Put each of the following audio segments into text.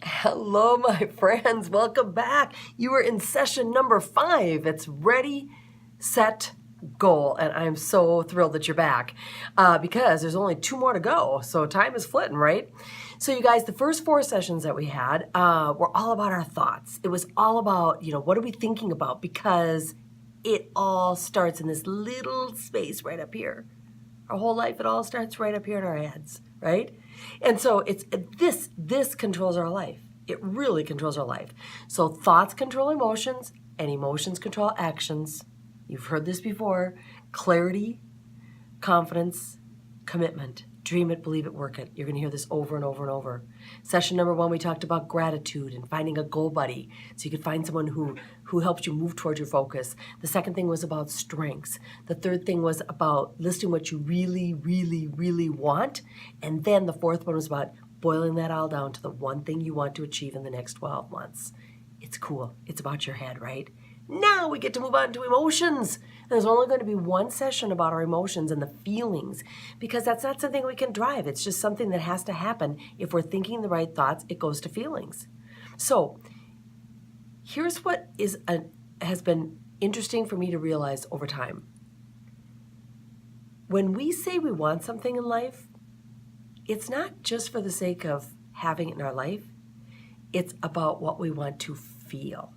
Hello, my friends. Welcome back. You are in session number 5. It's ready, set, goal. And I'm so thrilled that you're back because there's only 2 more to go. So time is flitting, right? So you guys, the first 4 sessions that we had were all about our thoughts. It was all about, what are we thinking about? Because it all starts in this little space right up here. Our whole life, it all starts right up here in our heads, right? And so it's this controls our life. It really controls our life. So thoughts control emotions, and emotions control actions. You've heard this before. Clarity, confidence, commitment. Dream it, believe it, work it. You're going to hear this over and over and over. Session number 1, we talked about gratitude and finding a goal buddy so you could find someone who helps you move towards your focus. The second thing was about strengths. The third thing was about listing what you really, really, really want. And then the fourth one was about boiling that all down to the one thing you want to achieve in the next 12 months. It's cool. It's about your head, right? Now we get to move on to emotions. There's only going to be one session about our emotions and the feelings because that's not something we can drive. It's just something that has to happen. If we're thinking the right thoughts, it goes to feelings. So here's what has been interesting for me to realize over time. When we say we want something in life, it's not just for the sake of having it in our life. It's about what we want to feel.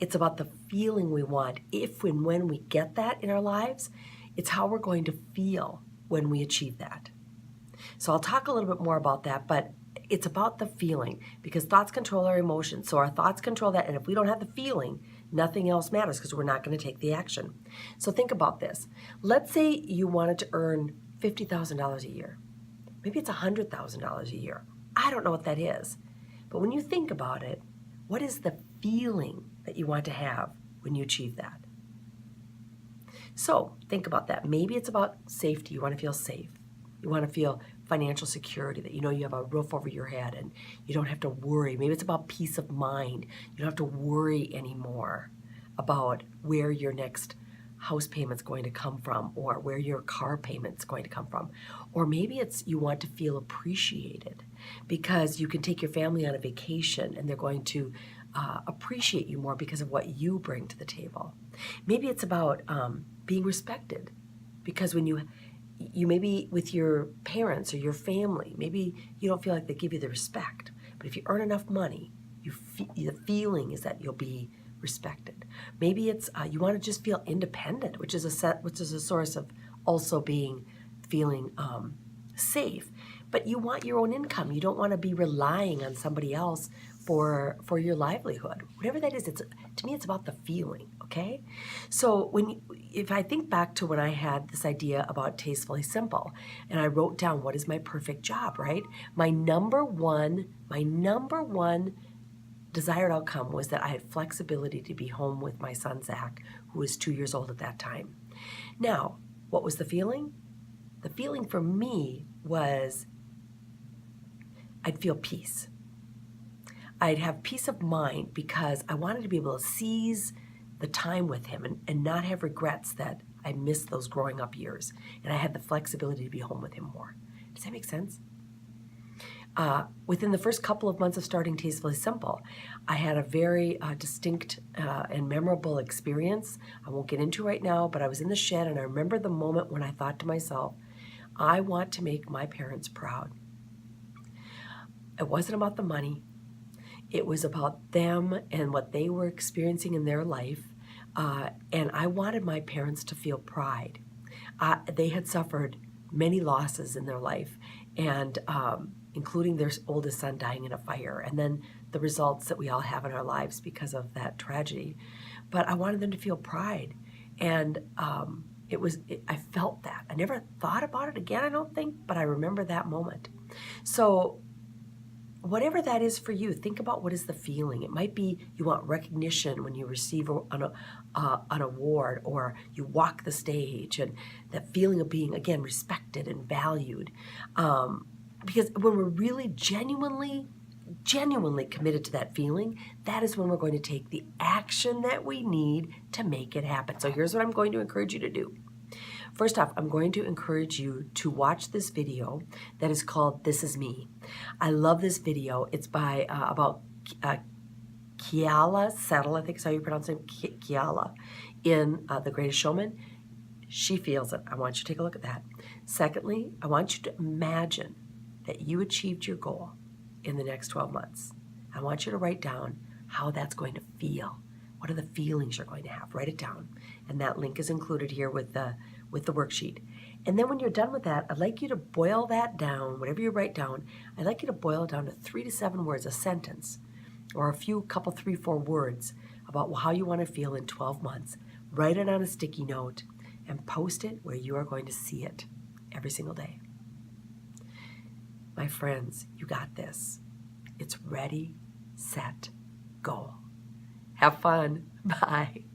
It's about the feeling we want. If and when we get that in our lives, it's how we're going to feel when we achieve that. So I'll talk a little bit more about that, but it's about the feeling because thoughts control our emotions. So our thoughts control that, and if we don't have the feeling, nothing else matters because we're not going to take the action. So think about this. Let's say you wanted to earn $50,000 a year. Maybe it's $100,000 a year. I don't know what that is. But when you think about it, what is the feeling that you want to have when you achieve that? So think about that. Maybe it's about safety. You want to feel safe. You want to feel financial security, that you know you have a roof over your head and you don't have to worry. Maybe it's about peace of mind. You don't have to worry anymore about where your next house payment's going to come from or where your car payment's going to come from. Or maybe it's you want to feel appreciated because you can take your family on a vacation and they're going to appreciate you more because of what you bring to the table. Maybe it's about being respected because when you maybe with your parents or your family, maybe you don't feel like they give you the respect. But if you earn enough money, the feeling is that you'll be respected. Maybe it's you want to just feel independent, which is a source of also feeling safe. But you want your own income. You don't want to be relying on somebody else for your livelihood. Whatever that is, to me it's about the feeling. Okay, so if I think back to when I had this idea about Tastefully Simple, and I wrote down what is my perfect job, right? My number one desired outcome was that I had flexibility to be home with my son, Zach, who was 2 years old at that time. Now, what was the feeling? The feeling for me was I'd feel peace. I'd have peace of mind because I wanted to be able to seize the time with him and not have regrets that I missed those growing up years. And I had the flexibility to be home with him more. Does that make sense? Within the first couple of months of starting Tastefully Simple, I had a very distinct and memorable experience. I won't get into right now, but I was in the shed and I remember the moment when I thought to myself, I want to make my parents proud. It wasn't about the money. It was about them and what they were experiencing in their life. And I wanted my parents to feel pride. They had suffered many losses in their life, and including their oldest son dying in a fire, and then the results that we all have in our lives because of that tragedy. But I wanted them to feel pride. And I felt that. I never thought about it again, I don't think, but I remember that moment. So whatever that is for you, think about what is the feeling. It might be you want recognition when you receive an award or you walk the stage, and that feeling of being, again, respected and valued. Because when we're really genuinely committed to that feeling, that is when we're going to take the action that we need to make it happen. So here's what I'm going to encourage you to do. First off, I'm going to encourage you to watch this video that is called This Is Me. I love this video. It's by about Keala Settle, I think is how you pronounce it, Keala, in The Greatest Showman. She feels it. I want you to take a look at that. Secondly, I want you to imagine that you achieved your goal in the next 12 months. I want you to write down how that's going to feel. What are the feelings you're going to have? Write it down. And that link is included here with the worksheet. And then when you're done with that, I'd like you to boil that down, whatever you write down, I'd like you to boil it down to 3 to 7 words, a sentence, or couple, 3, 4 words about how you want to feel in 12 months. Write it on a sticky note and post it where you are going to see it every single day. My friends, you got this. It's ready, set, go. Have fun. Bye.